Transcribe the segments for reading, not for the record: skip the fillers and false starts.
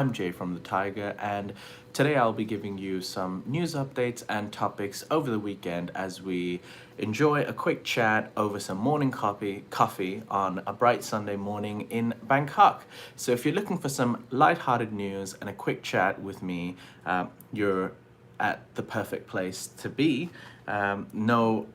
I'm Jay from the Thaiger, and today I'll be giving you some news updates and topics over the weekend as we enjoy a quick chat over some morning coffee on a bright Sunday morning in Bangkok. So if you're looking for some light-hearted news and a quick chat with me, you're at the perfect place to be. No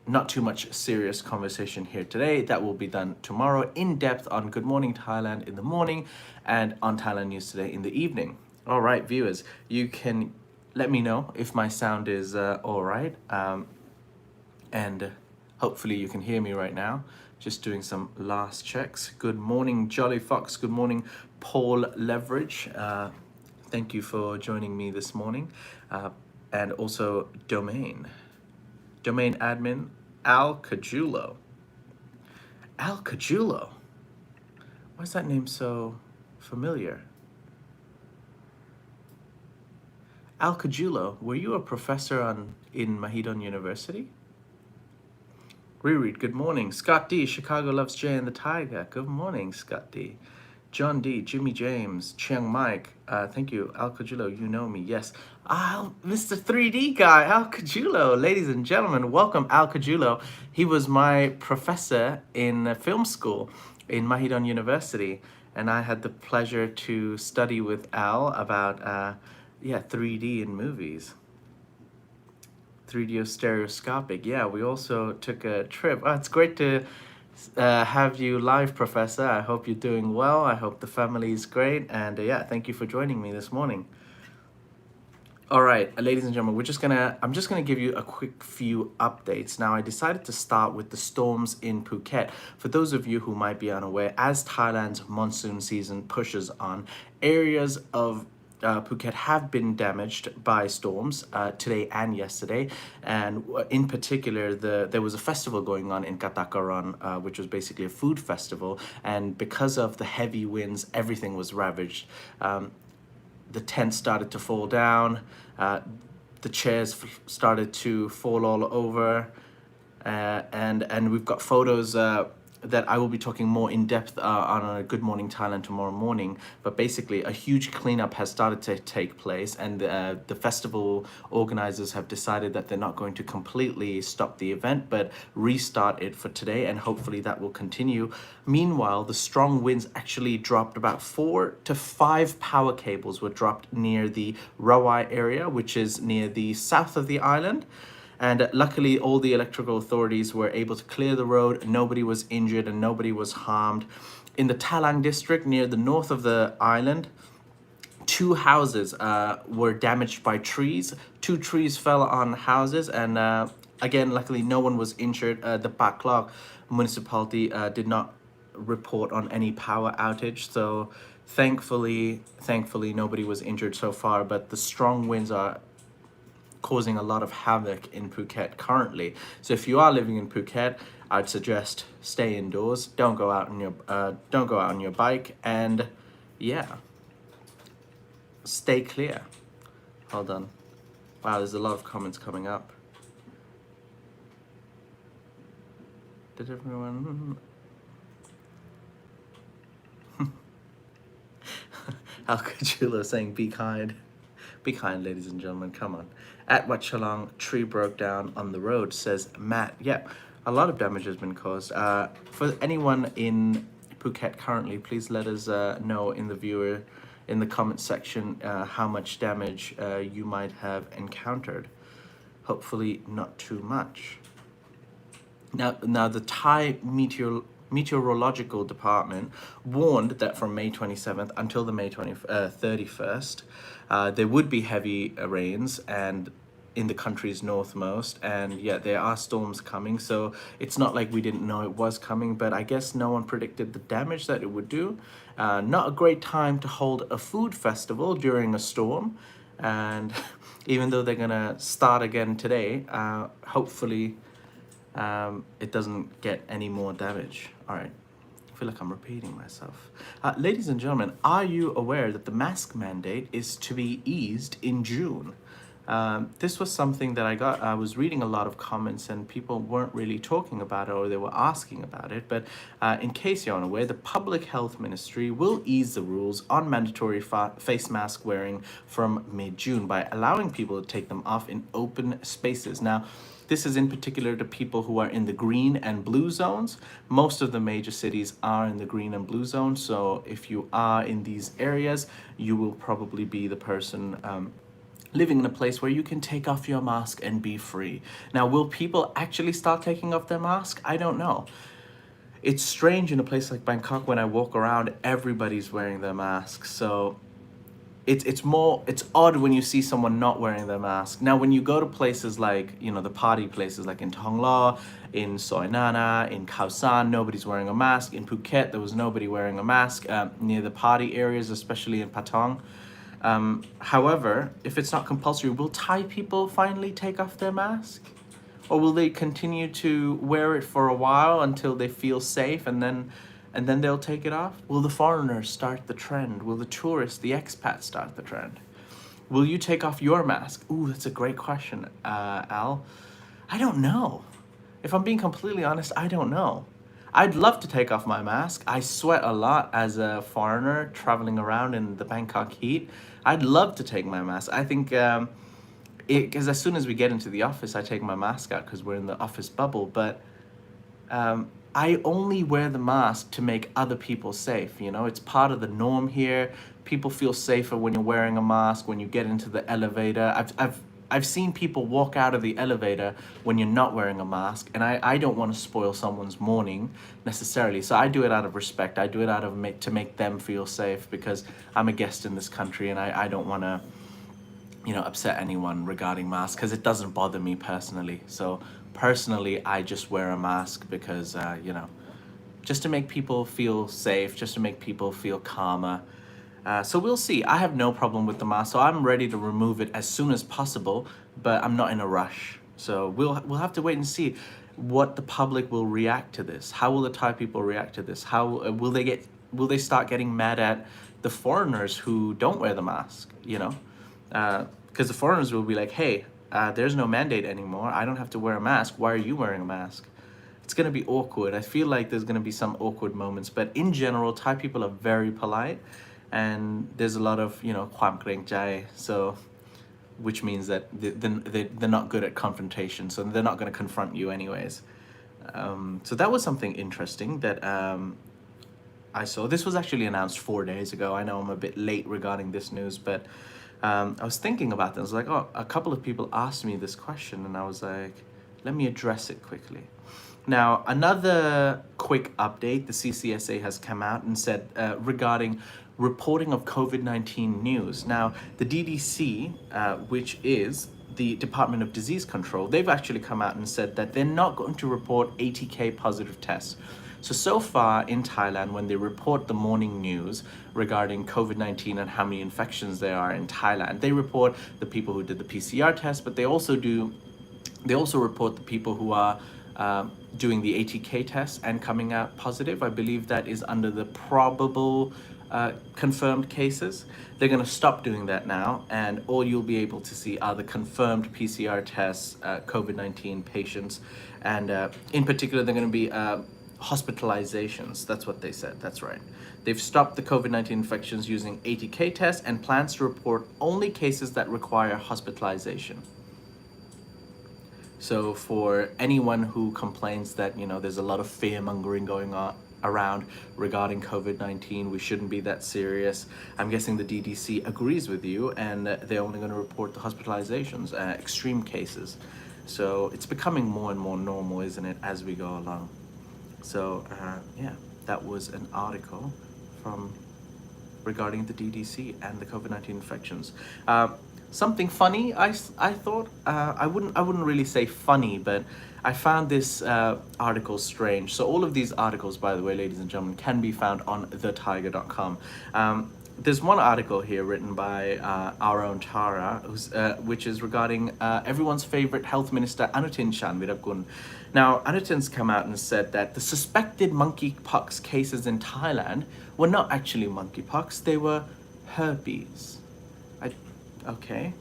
not too much serious conversation here today. That will be done tomorrow in depth on Good Morning Thailand in the morning and on Thailand News Today in the evening. All right, viewers, you can let me know if my sound is all right. And hopefully you can hear me right now. Just doing some last checks. Good morning, Jolly Fox. Good morning, Paul Leverage. Thank you for joining me this morning. And also Domain admin, Al Cajulo. Al Cajulo? Why is that name so familiar? Al Cajulo, were you a professor in Mahidol University? Reread, good morning. Scott D, Chicago loves Jay and the Thaiger. Good morning, Scott D. John D, Jimmy James, Chiang Mike, thank you. Al Cajulo, you know me, yes. Mr. 3D guy, Al Cajulo. Ladies and gentlemen, welcome Al Cajulo. He was my professor in film school in Mahidol University, and I had the pleasure to study with Al about 3D in movies. 3D or stereoscopic. Yeah, we also took a trip. Oh, it's great to have you live, Professor. I hope you're doing well. I hope the family is great. And thank you for joining me this morning. All right, ladies and gentlemen, I'm just gonna give you a quick few updates. Now, I decided to start with the storms in Phuket. For those of you who might be unaware, as Thailand's monsoon season pushes on, areas of Phuket have been damaged by storms today and yesterday, and in particular there was a festival going on in Katakaran, which was basically a food festival, and because of the heavy winds everything was ravaged. The tent started to fall down, the chairs started to fall all over, and we've got photos that I will be talking more in depth on a Good Morning Thailand tomorrow morning. But basically, a huge cleanup has started to take place, and the festival organizers have decided that they're not going to completely stop the event, but restart it for today, and hopefully that will continue. Meanwhile, the strong winds actually dropped about 4 to 5 power cables were dropped near the Rawai area, which is near the south of the island. And luckily, all the electrical authorities were able to clear the road. Nobody was injured and nobody was harmed. In the Talang district, near the north of the island, 2 houses were damaged by trees. 2 trees fell on houses, and again, luckily, no one was injured. The Bangkok municipality did not report on any power outage, so thankfully, nobody was injured so far. But the strong winds are causing a lot of havoc in Phuket currently. So if you are living in Phuket, I'd suggest stay indoors. Don't go out on your bike, and stay clear. Hold on. Wow, there's a lot of comments coming up. Did everyone? Al Cajulo saying be kind. Be kind, ladies and gentlemen, come on. At Wat Chalong, tree broke down on the road, says Matt. Yeah, a lot of damage has been caused. For anyone in Phuket currently, please let us know in the comment section how much damage you might have encountered. Hopefully not too much. Now the Thai Meteorological Department warned that from May 27th until the May 31st, there would be heavy rains and in the country's northmost, and there are storms coming. So it's not like we didn't know it was coming, but I guess no one predicted the damage that it would do. Not a great time to hold a food festival during a storm, and even though they're gonna start again today, hopefully it doesn't get any more damage. All right, I feel like I'm repeating myself. Ladies and gentlemen, are you aware that the mask mandate is to be eased in June? This was something that I was reading a lot of comments and people weren't really talking about it or they were asking about it. But in case you're unaware, the Public Health Ministry will ease the rules on mandatory face mask wearing from mid-June by allowing people to take them off in open spaces. Now, this is in particular to people who are in the green and blue zones. Most of the major cities are in the green and blue zone. So if you are in these areas, you will probably be the person living in a place where you can take off your mask and be free. Now, will people actually start taking off their mask? I don't know. It's strange in a place like Bangkok when I walk around, everybody's wearing their masks. So it's odd when you see someone not wearing their mask. Now, when you go to places like, the party places like in Thonglo, in Soi Nana, in Khao San, nobody's wearing a mask. In Phuket, there was nobody wearing a mask near the party areas, especially in Patong. However, if it's not compulsory, will Thai people finally take off their mask? Or will they continue to wear it for a while until they feel safe and then they'll take it off? Will the foreigners start the trend? Will the tourists, the expats start the trend? Will you take off your mask? Ooh, that's a great question, Al. I don't know. If I'm being completely honest, I don't know. I'd love to take off my mask. I sweat a lot as a foreigner traveling around in the Bangkok heat. I'd love to take my mask. I think because as soon as we get into the office, I take my mask out because we're in the office bubble. But I only wear the mask to make other people safe. It's part of the norm here. People feel safer when you're wearing a mask. When you get into the elevator, I've seen people walk out of the elevator when you're not wearing a mask, and I don't want to spoil someone's morning necessarily. So I do it out of respect. I do it out of to make them feel safe because I'm a guest in this country, and I don't want to upset anyone regarding masks because it doesn't bother me personally. So personally, I just wear a mask because just to make people feel safe, just to make people feel calmer. So we'll see. I have no problem with the mask, so I'm ready to remove it as soon as possible, but I'm not in a rush. So we'll have to wait and see what the public will react to this. How will the Thai people react to this? How will they start getting mad at the foreigners who don't wear the mask? Because the foreigners will be like, hey, there's no mandate anymore. I don't have to wear a mask. Why are you wearing a mask? It's going to be awkward. I feel like there's going to be some awkward moments, but in general, Thai people are very polite. And there's a lot of,ความเกรงใจ, so which means that they're not good at confrontation, so they're not going to confront you anyways. So that was something interesting that I saw. This was actually announced 4 days ago. I know I'm a bit late regarding this news, but I was thinking about this. I was like, a couple of people asked me this question, and I was like, let me address it quickly. Now, another quick update, the CCSA has come out and said regarding reporting of COVID-19 news. Now, the DDC, which is the Department of Disease Control, they've actually come out and said that they're not going to report ATK positive tests. So far in Thailand, when they report the morning news regarding COVID-19 and how many infections there are in Thailand, they report the people who did the PCR test, but they also report the people who are doing the ATK test and coming out positive. I believe that is under the probable confirmed cases. They're going to stop doing that now, and all you'll be able to see are the confirmed PCR tests, COVID-19 patients, and in particular, they're going to be hospitalizations. That's what they said. That's right. They've stopped the COVID-19 infections using ATK tests and plans to report only cases that require hospitalization. So for anyone who complains that, there's a lot of fear-mongering going on around regarding COVID-19, we shouldn't be that serious, I'm guessing the DDC agrees with you, and they're only going to report the hospitalizations, extreme cases. So it's becoming more and more normal, isn't it, as we go along. So yeah, that was an article regarding the DDC and the COVID-19 infections. Something funny, I thought, I wouldn't really say funny, but I found this article strange. So all of these articles, by the way, ladies and gentlemen, can be found on thethaiger.com. There's one article here written by our own Tara, which is regarding everyone's favorite health minister, Anutin Chanvirakul. Now, Anutin's come out and said that the suspected monkeypox cases in Thailand were not actually monkeypox, they were herpes. Okay.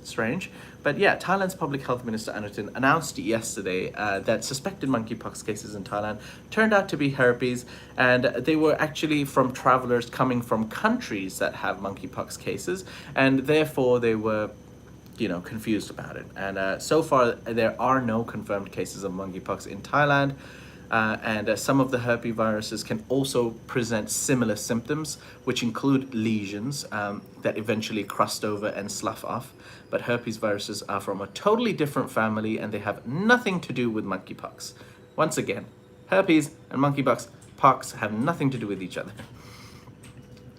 strange. But yeah, Thailand's Public Health Minister Anutin announced yesterday that suspected monkeypox cases in Thailand turned out to be herpes, and they were actually from travelers coming from countries that have monkeypox cases, and therefore they were, confused about it. And so far, there are no confirmed cases of monkeypox in Thailand. And some of the herpes viruses can also present similar symptoms, which include lesions that eventually crust over and slough off. But herpes viruses are from a totally different family, and they have nothing to do with monkeypox. Once again, herpes and monkeypox have nothing to do with each other.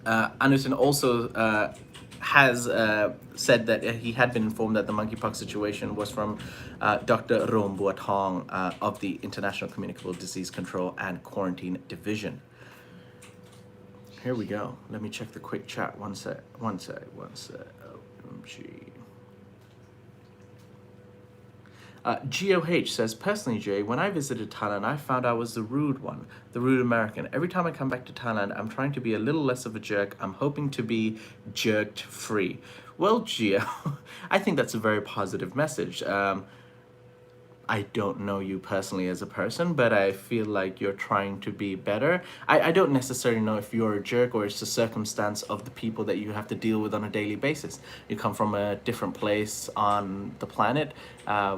Anutin also has said that he had been informed that the monkeypox situation was from Dr. Rom Buatong of the International Communicable Disease Control and Quarantine Division. Here we go. Let me check the quick chat. One sec. OMG. GOH says, personally, Jay, when I visited Thailand, I found I was the rude one, the rude American. Every time I come back to Thailand, I'm trying to be a little less of a jerk. I'm hoping to be jerked free. Well, Gio, I think that's a very positive message. I don't know you personally as a person, but I feel like you're trying to be better. I don't necessarily know if you're a jerk or it's the circumstance of the people that you have to deal with on a daily basis. You come from a different place on the planet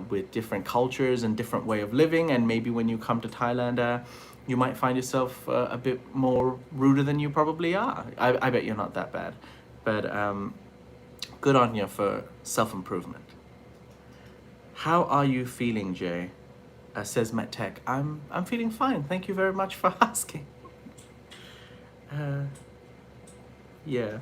with different cultures and different way of living, and maybe when you come to Thailand, you might find yourself a bit more ruder than you probably are. I bet you're not that bad, but good on you for self-improvement. How are you feeling, Jay? Says Matt Tech. I'm feeling fine. Thank you very much for asking. Yeah.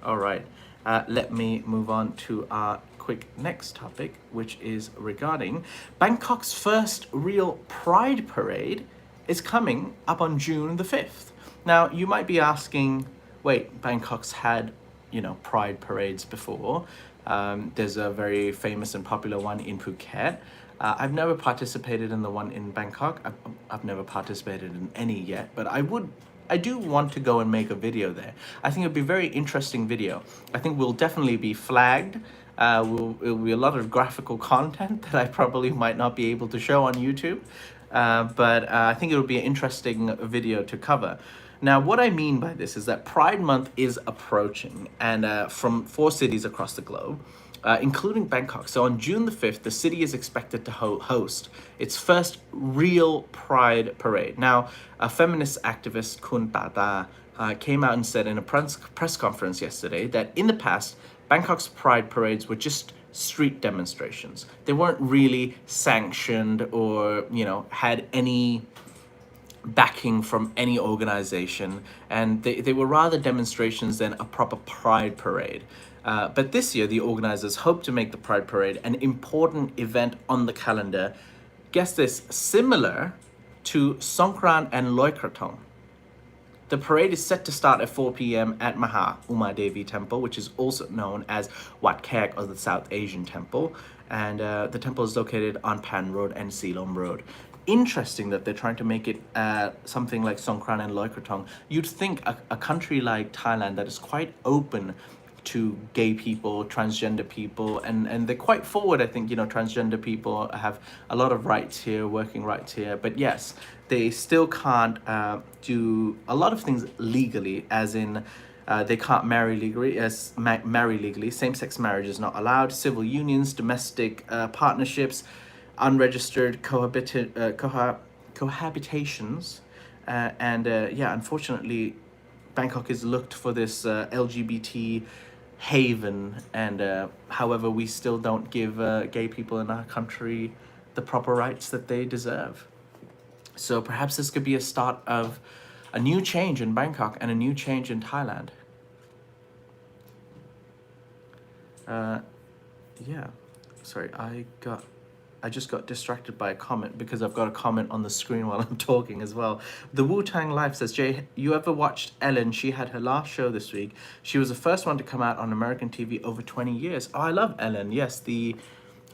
All right. Let me move on to our quick next topic, which is regarding Bangkok's first real Pride Parade is coming up on June the 5th. Now, you might be asking, wait, Bangkok's had, Pride parades before. There's a very famous and popular one in Phuket. I've never participated in the one in Bangkok. I've never participated in any yet, but I do want to go and make a video there. I think it'd be a very interesting video. I think we'll definitely be flagged. It'll be a lot of graphical content that I probably might not be able to show on YouTube, but I think it'll be an interesting video to cover. Now, what I mean by this is that Pride Month is approaching, and from 4 cities across the globe, including Bangkok. So on June the 5th, the city is expected to host its first real Pride Parade. Now, a feminist activist, Kun Tata, came out and said in a press conference yesterday that in the past, Bangkok's Pride Parades were just street demonstrations. They weren't really sanctioned or, had any backing from any organization, and they were rather demonstrations than a proper Pride Parade. But this year, the organizers hope to make the Pride Parade an important event on the calendar. Guess this, similar to Songkran and Loikrathong. The parade is set to start at 4 p.m. at Maha Uma Devi Temple, which is also known as Wat Khek, or the South Asian Temple. And the temple is located on Pan Road and Silom Road. Interesting that they're trying to make it something like Songkran and Loikrathong. You'd think a country like Thailand that is quite open to gay people, transgender people, and they're quite forward. I think, transgender people have a lot of rights here, working rights here. But yes, they still can't do a lot of things legally, as in they can't marry legally. Same-sex marriage is not allowed. Civil unions, domestic partnerships, unregistered cohabitations, and unfortunately, Bangkok is looked for this LGBT haven, and however, we still don't give gay people in our country the proper rights that they deserve. So perhaps this could be a start of a new change in Bangkok and a new change in Thailand. Sorry, I just got distracted by a comment because I've got a comment on the screen while I'm talking as well. The Wu-Tang Life says, Jay, you ever watched Ellen? She had her last show this week. She was the first one to come out on American TV over 20 years. Oh, I love Ellen. Yes,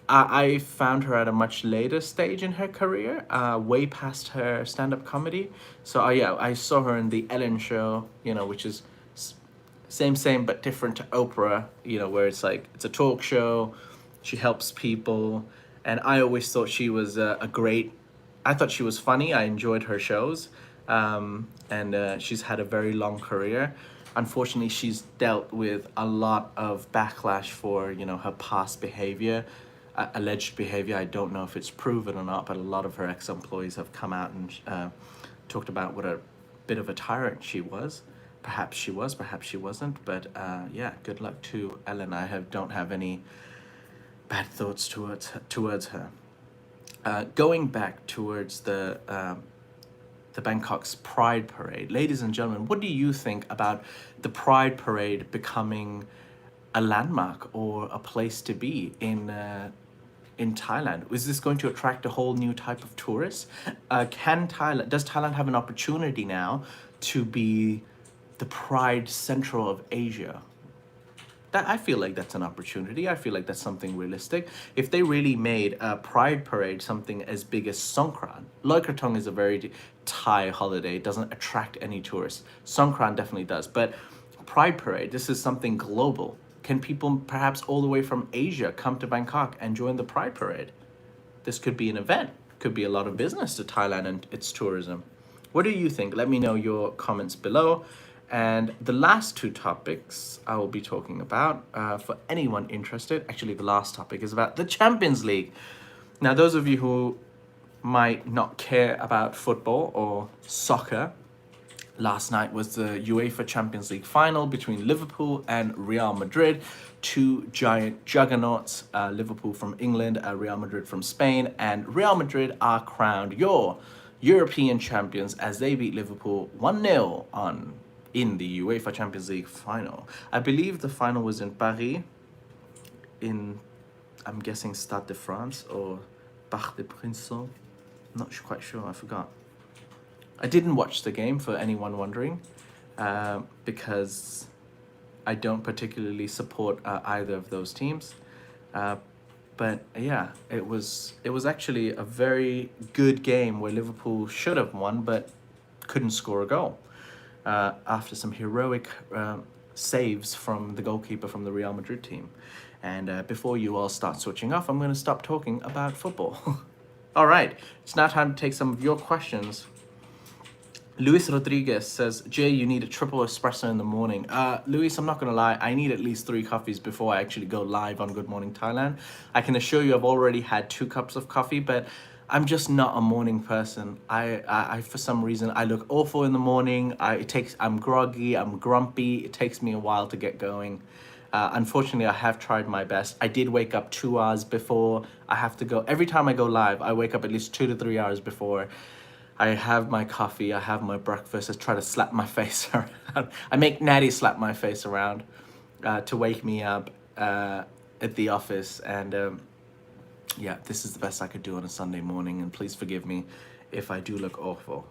I found her at a much later stage in her career, way past her stand-up comedy. So I saw her in the Ellen show, which is same but different to Oprah, where it's like it's a talk show, she helps people, and I always thought she was I thought she was funny. I enjoyed her shows, and she's had a very long career. Unfortunately, she's dealt with a lot of backlash for her past behavior, alleged behavior. I don't know if it's proven or not, but a lot of her ex-employees have come out and talked about what a bit of a tyrant she was. Perhaps she was, perhaps she wasn't. But yeah, good luck to Ellen. Don't have any bad thoughts towards her. Going back towards the Bangkok's Pride Parade, ladies and gentlemen, what do you think about the Pride Parade becoming a landmark or a place to be in Thailand? Is this going to attract a whole new type of tourist? Does Thailand have an opportunity now to be the Pride Central of Asia? I feel like that's an opportunity. I feel like that's something realistic. If they really made a Pride Parade something as big as Songkran. Loy Krathong is a very Thai holiday. It doesn't attract any tourists. Songkran definitely does. But Pride Parade, this is something global. Can people perhaps all the way from Asia come to Bangkok and join the Pride Parade? This could be an event. Could be a lot of business to Thailand and its tourism. What do you think? Let me know your comments below. And the last two topics I will be talking about, for anyone interested, actually the last topic is about the Champions League. Now, those of you who might not care about football or soccer, last night was the UEFA Champions League final between Liverpool and Real Madrid, two giant juggernauts, Liverpool from England, Real Madrid from Spain, and Real Madrid are crowned your European champions as they beat Liverpool 1-0 in the UEFA Champions League final. I believe the final was in Paris, in, I'm guessing, Stade de France or Parc des Princes. Not quite sure, I forgot. I didn't watch the game, for anyone wondering, because I don't particularly support either of those teams. But yeah, it was actually a very good game where Liverpool should have won, but couldn't score a goal. After some heroic saves from the goalkeeper from the Real Madrid team. And before you all start switching off, I'm going to stop talking about football. All right, it's now time to take some of your questions. Luis Rodriguez says, Jay, you need a triple espresso in the morning. Luis, I'm not going to lie, I need at least 3 coffees before I actually go live on Good Morning Thailand. I can assure you I've already had 2 cups of coffee, but I'm just not a morning person. I for some reason, I look awful in the morning. I'm groggy, I'm grumpy. It takes me a while to get going. Unfortunately, I have tried my best. I did wake up 2 hours before I have to go. Every time I go live, I wake up at least 2 to 3 hours before. I have my coffee, I have my breakfast. I try to slap my face around. I make Natty slap my face around to wake me up at the office. And yeah, this is the best I could do on a Sunday morning, and please forgive me if I do look awful.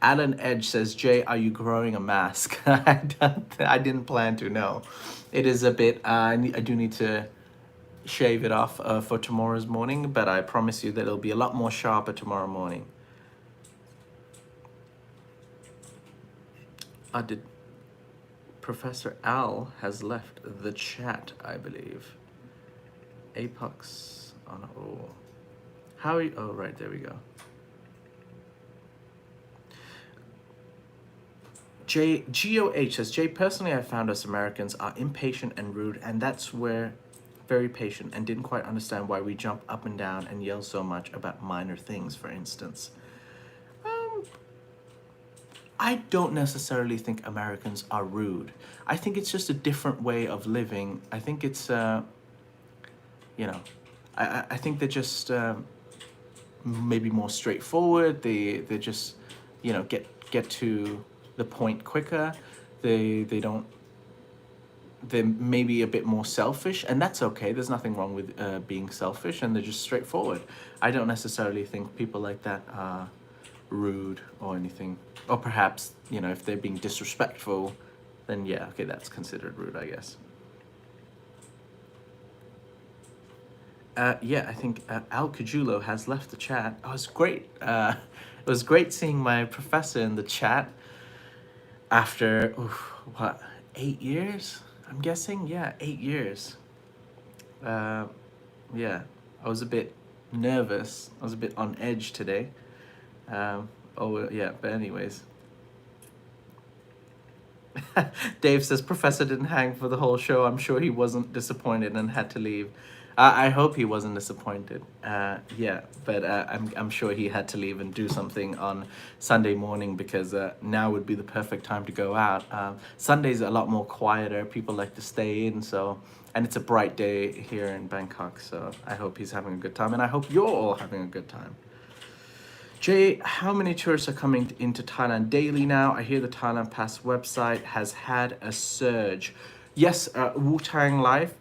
Alan Edge says, Jay, are you growing a mask? I didn't plan to, no. It is a bit, I do need to shave it off for tomorrow's morning, but I promise you that it'll be a lot more sharper tomorrow morning. Professor Al has left the chat, I believe. Apox on how are you? Oh, right, there we go. GOH says, Jay, personally I found us Americans are impatient and rude, and that's where very patient, and didn't quite understand why we jump up and down and yell so much about minor things, for instance. I don't necessarily think Americans are rude. I think it's just a different way of living. I think it's I think they're just maybe more straightforward. They just get to the point quicker. They're maybe a bit more selfish, and that's okay. There's nothing wrong with being selfish, and they're just straightforward. I don't necessarily think people like that are rude or anything. Or perhaps, if they're being disrespectful, then yeah, okay, that's considered rude, I guess. Yeah, I think Al Cajulo has left the chat. Oh, it's great. It was great seeing my professor in the chat. after, what, 8 years? I'm guessing? Yeah, 8 years. Yeah, I was a bit nervous. I was a bit on edge today. Yeah, but anyways. Dave says Professor didn't hang for the whole show. I'm sure he wasn't disappointed and had to leave. I hope he wasn't disappointed. Yeah, but I'm sure he had to leave and do something on Sunday morning because now would be the perfect time to go out. Sunday's a lot more quieter. People like to stay in, and it's a bright day here in Bangkok. So I hope he's having a good time, and I hope you're all having a good time. Jay, how many tourists are coming into Thailand daily now? I hear the Thailand Pass website has had a surge. Yes, Wu-Tang Life.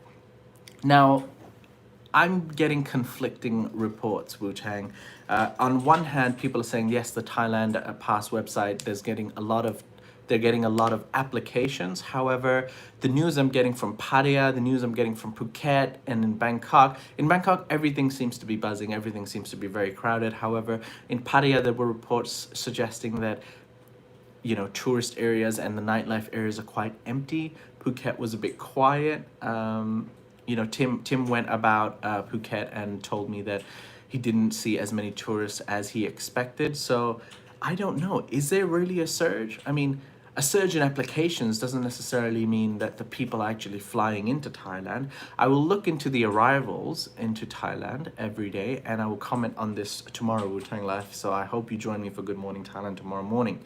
Now, I'm getting conflicting reports, Wu-Tang. On one hand, people are saying, yes, the Thailand Pass website, they're getting a lot of applications. However, the news I'm getting from Pattaya, the news I'm getting from Phuket, and in Bangkok, everything seems to be buzzing. Everything seems to be very crowded. However, in Pattaya, there were reports suggesting that, tourist areas and the nightlife areas are quite empty. Phuket was a bit quiet. Tim went about Phuket and told me that he didn't see as many tourists as he expected. So I don't know. Is there really a surge? I mean, a surge in applications doesn't necessarily mean that the people are actually flying into Thailand. I will look into the arrivals into Thailand every day, and I will comment on this tomorrow, Wu-Tang Life. So I hope you join me for Good Morning Thailand tomorrow morning.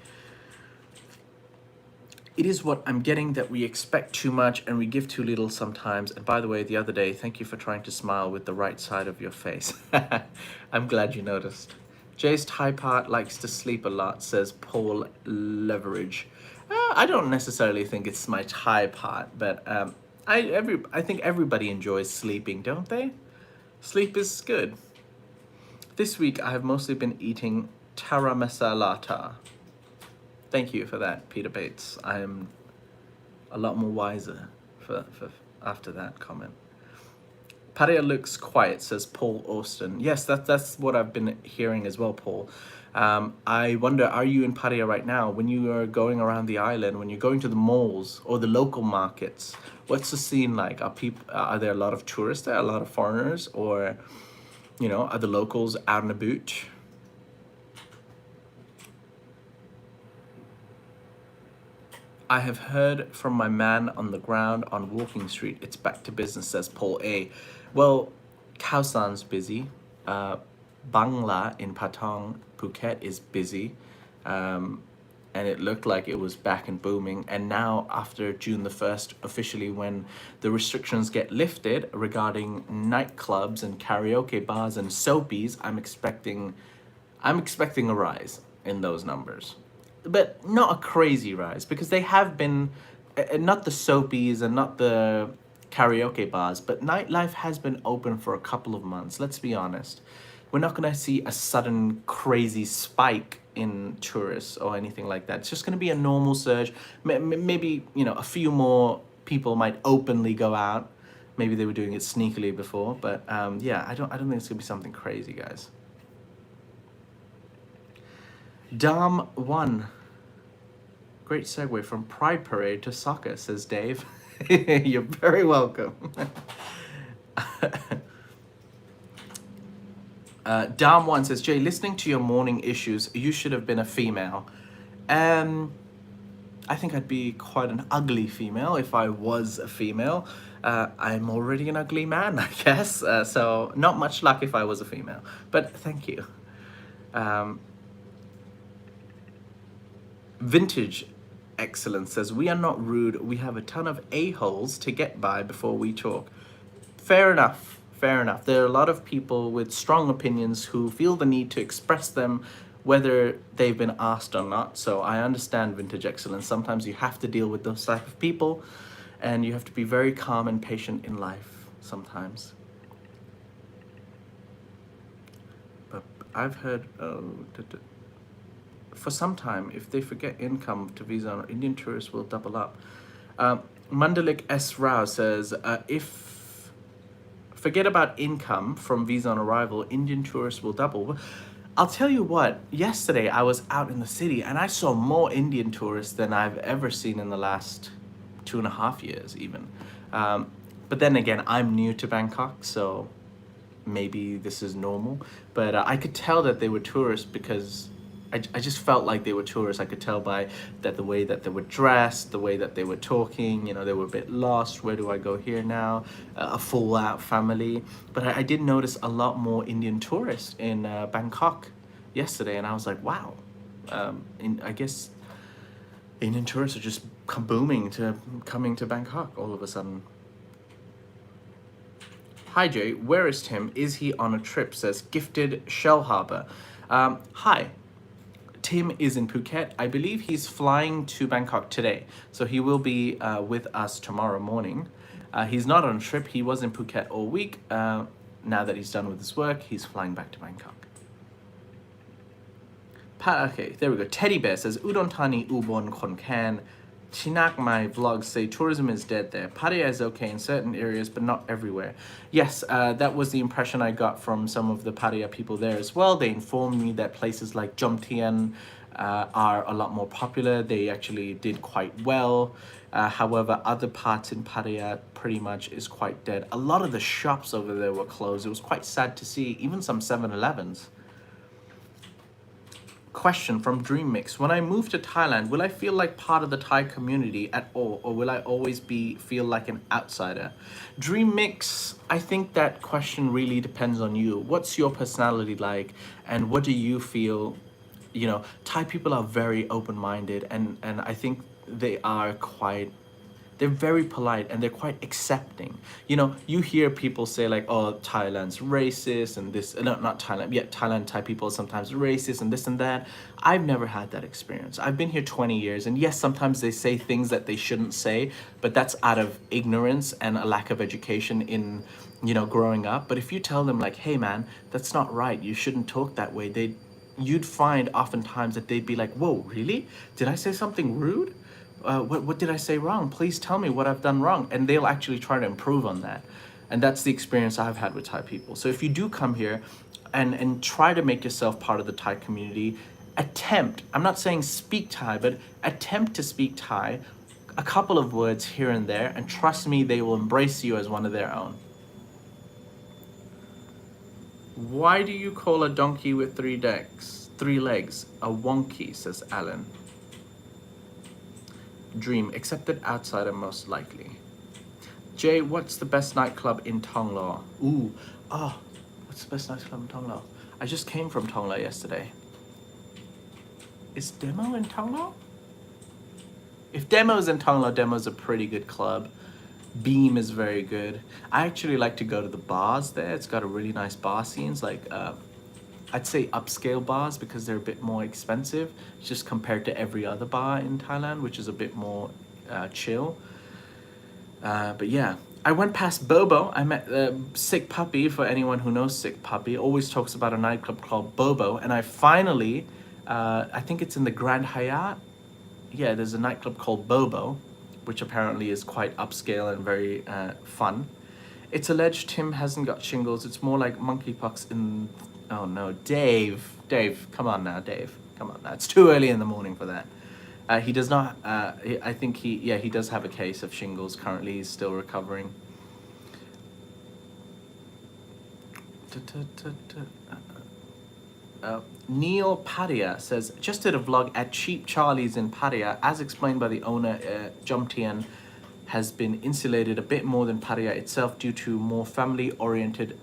It is what I'm getting that we expect too much and we give too little sometimes. And by the way, the other day, thank you for trying to smile with the right side of your face. I'm glad you noticed. Jay's Thai part likes to sleep a lot, says Paul Leverage. I don't necessarily think it's my Thai part, but I think everybody enjoys sleeping, don't they? Sleep is good. This week, I have mostly been eating tara masalata. Thank you for that, Peter Bates. I am a lot more wiser for after that comment. Pattaya looks quiet, says Paul Austin. Yes, that's what I've been hearing as well, Paul. I wonder, are you in Pattaya right now? When you are going around the island, when you're going to the malls or the local markets, what's the scene like? Are there a lot of tourists there, a lot of foreigners, or are the locals out and about? I have heard from my man on the ground on Walking Street. It's back to business, says Paul A. Well, Khao San's busy. Bangla in Patong, Phuket is busy. And it looked like it was back and booming. And now, after June the 1st, officially when the restrictions get lifted regarding nightclubs and karaoke bars and soapies, I'm expecting a rise in those numbers. But not a crazy rise, because they have been, not the soapies and not the karaoke bars, but nightlife has been open for a couple of months, let's be honest. We're not going to see a sudden crazy spike in tourists or anything like that. It's just going to be a normal surge. Maybe, a few more people might openly go out. Maybe they were doing it sneakily before, but yeah, I don't think it's going to be something crazy, guys. Dam 1. Great segue from Pride Parade to soccer, says Dave. You're very welcome. Dam 1 says, Jay, listening to your morning issues, you should have been a female. I think I'd be quite an ugly female if I was a female. I'm already an ugly man, I guess. So not much luck if I was a female. But thank you. Vintage Excellence says, we are not rude. We have a ton of a-holes to get by before we talk. Fair enough. Fair enough. There are a lot of people with strong opinions who feel the need to express them whether they've been asked or not. So I understand, Vintage Excellence. Sometimes you have to deal with those type of people, and you have to be very calm and patient in life sometimes. But I've heard... for some time, if they forget income to visa, Indian tourists will double up. Mandalik S. Rao says, if forget about income from visa on arrival, Indian tourists will double. I'll tell you what, yesterday I was out in the city and I saw more Indian tourists than I've ever seen in the last 2.5 years, even. Um, but then again, I'm new to Bangkok, so maybe this is normal. But I could tell that they were tourists because I just felt like they were tourists. I could tell by that the way that they were dressed, the way that they were talking, they were a bit lost. Where do I go here now? A full out family. But I did notice a lot more Indian tourists in Bangkok yesterday, and I was like, wow. I guess Indian tourists are just coming to Bangkok all of a sudden. Hi Jay, where is Tim? Is he on a trip? Says Gifted Shell Harbour. Hi, Tim is in Phuket. I believe he's flying to Bangkok today, so he will be with us tomorrow morning. He's not on a trip. He was in Phuket all week. Now that he's done with his work, he's flying back to Bangkok. Okay, there we go. Teddy Bear says Udon Thani, Ubon, Khon Kaen. Chinak, my vlogs say tourism is dead there. Pattaya is okay in certain areas, but not everywhere. Yes, that was the impression I got from some of the Pattaya people there as well. They informed me that places like Jomtien are a lot more popular. They actually did quite well. However, other parts in Pattaya pretty much is quite dead. A lot of the shops over there were closed. It was quite sad to see, even some 7-Elevens. Question from Dream Mix. When I move to Thailand, will I feel like part of the Thai community at all, or will I always feel like an outsider? Dream Mix, I think that question really depends on you. What's your personality like, and what do you feel? Thai people are very open-minded, and I think they're very polite and they're quite accepting. You hear people say like, oh, Thailand's racist and this, no, not Thailand, yeah, Thailand, Thai people are sometimes racist and this and that. I've never had that experience. I've been here 20 years, and yes, sometimes they say things that they shouldn't say, but that's out of ignorance and a lack of education in, growing up. But if you tell them like, hey man, that's not right, you shouldn't talk that way, you'd find oftentimes that they'd be like, whoa, really? Did I say something rude? What did I say wrong? Please tell me what I've done wrong. And they'll actually try to improve on that. And that's the experience I've had with Thai people. So if you do come here and try to make yourself part of the Thai community, I'm not saying speak Thai, but attempt to speak Thai, a couple of words here and there, and trust me, they will embrace you as one of their own. Why do you call a donkey with 3 legs a wonky, says Alan. Dream, accepted outsider most likely. Jay, what's the best nightclub in Tonglo? What's the best nightclub in Tonglo? I just came from Tonglo yesterday. Is Demo in Tonglo? If Demo's in Tonglo, Demo's a pretty good club. Beam is very good. I actually like to go to the bars there. It's got a really nice bar scenes, like I'd say upscale bars, because they're a bit more expensive just compared to every other bar in Thailand, which is a bit more chill. But yeah, I went past Bobo. I met Sick Puppy, for anyone who knows Sick Puppy, always talks about a nightclub called Bobo. And I finally, I think it's in the Grand Hyatt. Yeah, there's a nightclub called Bobo, which apparently is quite upscale and very fun. It's alleged Tim hasn't got shingles. It's more like monkeypox in... Oh no, Dave, come on now, Dave. Come on now. It's too early in the morning for that. He does not, I think he does have a case of shingles currently. He's still recovering. Neil Pattaya says, just did a vlog at Cheap Charlie's in Pattaya. As explained by the owner, Jomtien has been insulated a bit more than Pattaya itself due to more family-oriented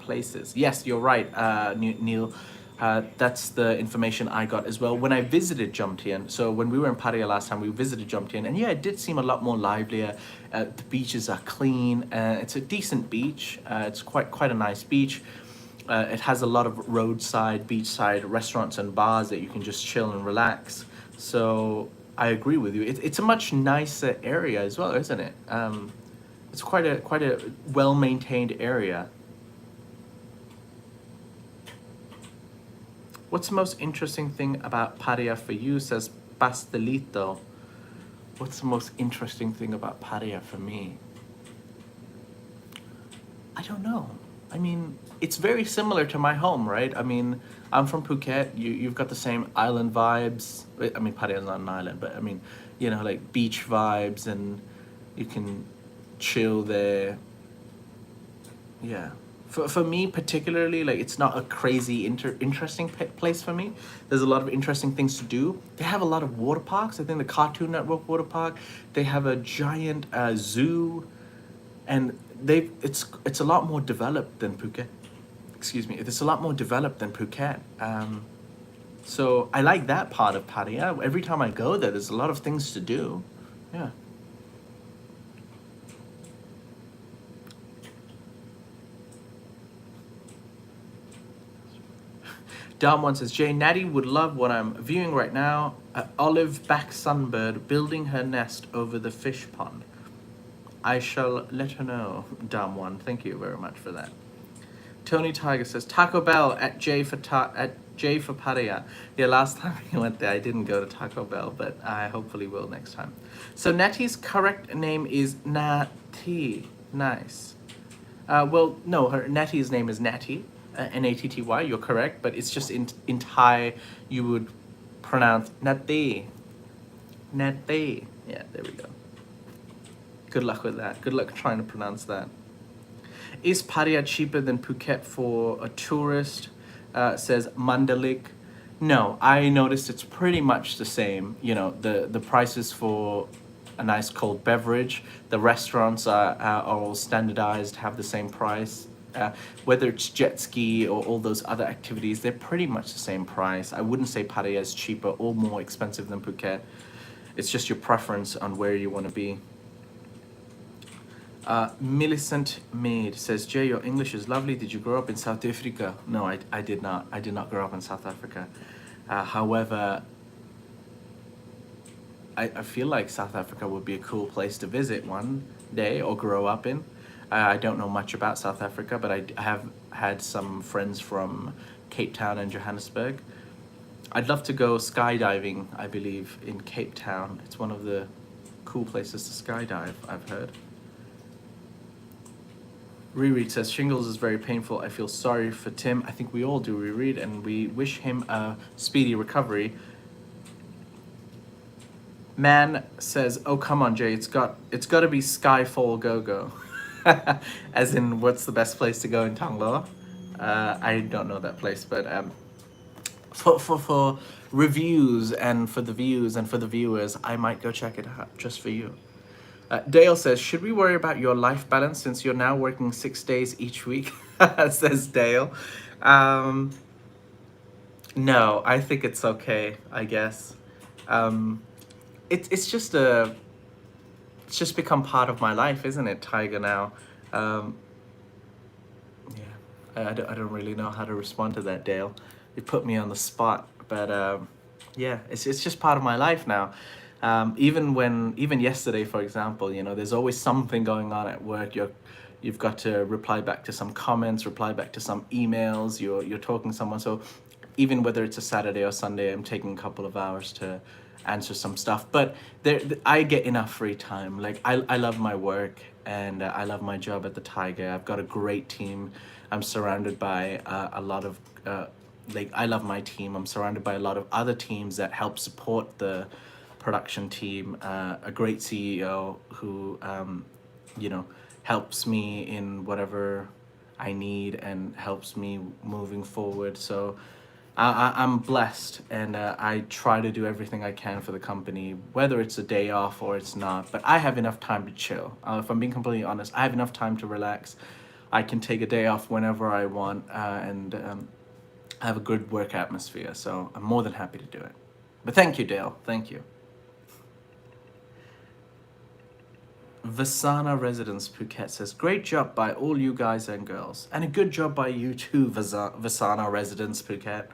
places. Yes, you're right, Neil. That's the information I got as well when I visited Jomtien. So when we were in Pattaya last time, we visited Jomtien, and yeah, it did seem a lot more livelier. The beaches are clean. It's a decent beach. It's quite a nice beach. It has a lot of roadside, beachside restaurants and bars that you can just chill and relax. So I agree with you. It's a much nicer area as well, isn't it? It's quite a well-maintained area. What's the most interesting thing about Pattaya for you, says Pastelito. What's the most interesting thing about Pattaya for me? I don't know. I mean, it's very similar to my home, right? I mean, I'm from Phuket. You've got the same island vibes. I mean, Pattaya is not an island, but I mean, you know, like beach vibes, and you can chill there. Yeah. For me particularly, like it's not a crazy interesting place for me. There's a lot of interesting things to do. They have a lot of water parks. I think the Cartoon Network water park. They have a giant zoo, and it's a lot more developed than Phuket. Excuse me. It's a lot more developed than Phuket. So I like that part of Pattaya. Every time I go there, there's a lot of things to do. Yeah. Dom one says, Jay Natty would love what I'm viewing right now. An olive back sunbird building her nest over the fish pond. I shall let her know, Dom one. Thank you very much for that. Tony Tiger says, Taco Bell at J for Pattaya. Yeah, last time we went there, I didn't go to Taco Bell, but I hopefully will next time. So Natty's correct name is Natty. Nice. Well, no, Natty's name is Natty. Natty, you're correct, but it's just in Thai you would pronounce Natty. Natty. Yeah, there we go. Good luck with that. Good luck trying to pronounce that. Is Pattaya cheaper than Phuket for a tourist? Says Mandalik. No, I noticed it's pretty much the same. You know, the prices for a nice cold beverage. The restaurants are all standardized, have the same price. Whether it's jet ski or all those other activities, they're pretty much the same price. I wouldn't say Pattaya is cheaper or more expensive than Phuket. It's just your preference on where you want to be. Millicent Maid says, Jay, your English is lovely. Did you grow up in South Africa? No, I did not. I did not grow up in South Africa. However, I feel like South Africa would be a cool place to visit one day or grow up in. I don't know much about South Africa, but I have had some friends from Cape Town and Johannesburg. I'd love to go skydiving, I believe, in Cape Town. It's one of the cool places to skydive, I've heard. Reread says, shingles is very painful. I feel sorry for Tim. I think we all do, Reread, and we wish him a speedy recovery. Man says, oh, come on, Jay, it's got to be Skyfall Go-Go. As in, what's the best place to go in Tangloa? I don't know that place, but for reviews and for the views and for the viewers, I might go check it out just for you. Dale says, should we worry about your life balance since you're now working 6 days each week? Says Dale. No, I think it's okay, I guess. It's just become part of my life, isn't it, Thaiger, now? Yeah, I don't really know how to respond to that, Dale. You put me on the spot, but yeah, it's just part of my life now. Even yesterday, for example, you know, there's always something going on at work. You've got to reply back to some comments, reply back to some emails. You're talking to someone. So even whether it's a Saturday or Sunday, I'm taking a couple of hours to answer some stuff. But I get enough free time. Like I love my work and I love my job at the Thaiger. I've got a great team. I'm surrounded by a lot of I love my team. I'm surrounded by a lot of other teams that help support the production team, a great CEO who, you know, helps me in whatever I need and helps me moving forward. So I'm blessed, and I try to do everything I can for the company, whether it's a day off or it's not. But I have enough time to chill. If I'm being completely honest, I have enough time to relax. I can take a day off whenever I want, and have a good work atmosphere. So I'm more than happy to do it. But thank you, Dale. Thank you. Vasana Residence Phuket says, great job by all you guys and girls. And a good job by you too, Vasana Residence Phuket.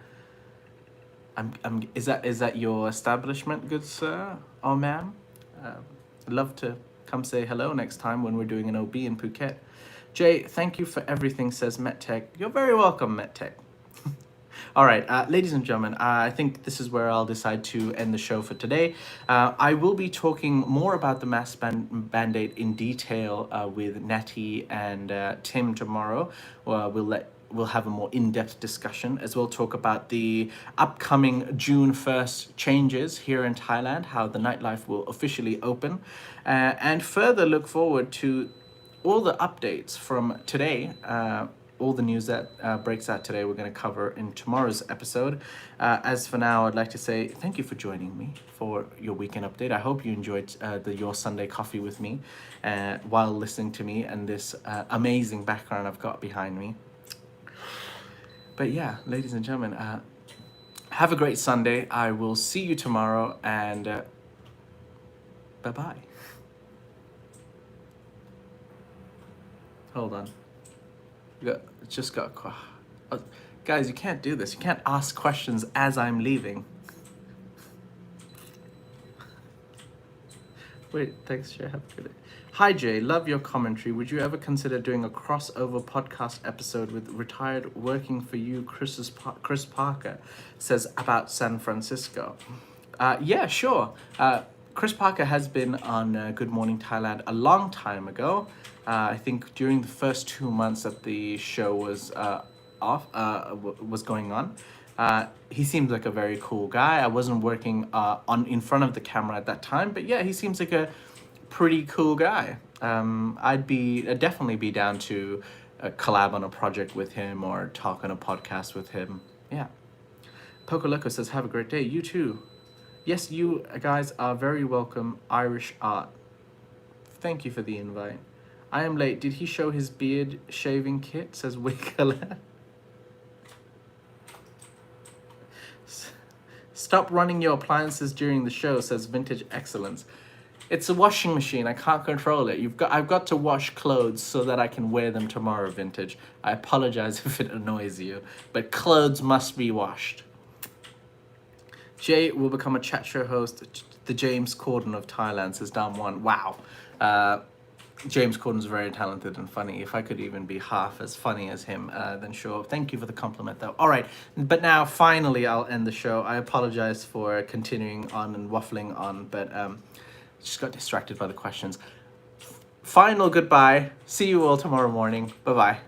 Is that your establishment, good sir or ma'am? I'd love to come say hello next time when we're doing an OB in Phuket. Jay, thank you for everything, says MetTech. You're very welcome, MetTech. All right, ladies and gentlemen, I think this is where I'll decide to end the show for today. I will be talking more about the mass band-aid in detail with Nettie and Tim tomorrow. We'll have a more in-depth discussion, as we'll talk about the upcoming June 1st changes here in Thailand, how the nightlife will officially open, and further look forward to all the updates from today. All the news that breaks out today, we're going to cover in tomorrow's episode. As for now, I'd like to say thank you for joining me for your weekend update. I hope you enjoyed your Sunday coffee with me while listening to me and this amazing background I've got behind me. But yeah, ladies and gentlemen, have a great Sunday. I will see you tomorrow, and bye-bye. Hold on. Guys, you can't do this. You can't ask questions as I'm leaving. Wait, thanks, Jay. Have a good day. Hi, Jay. Love your commentary. Would you ever consider doing a crossover podcast episode with retired working for you, Chris Parker says about San Francisco? Yeah, sure. Chris Parker has been on Good Morning Thailand a long time ago. I think during the first 2 months that the show was was going on. He seems like a very cool guy. I wasn't working in front of the camera at that time, but yeah, he seems like a pretty cool guy. I'd definitely be down to collab on a project with him or talk on a podcast with him. Yeah. Pokoloko says, have a great day. You too. Yes, you guys are very welcome. Irish art. Thank you for the invite. I am late. Did he show his beard shaving kit? Says Wickler. Stop running your appliances during the show, says Vintage Excellence. It's a washing machine. I can't control it. I've got to wash clothes so that I can wear them tomorrow, Vintage. I apologize if it annoys you, but clothes must be washed. Jay will become a chat show host. The James Corden of Thailand, says Dam One. Wow. James Corden's very talented and funny. If I could even be half as funny as him, then sure. Thank you for the compliment, though. All right, but now finally I'll end the show. I apologize for continuing on and waffling on, but just got distracted by the questions. Final goodbye. See you all tomorrow morning. Bye-bye.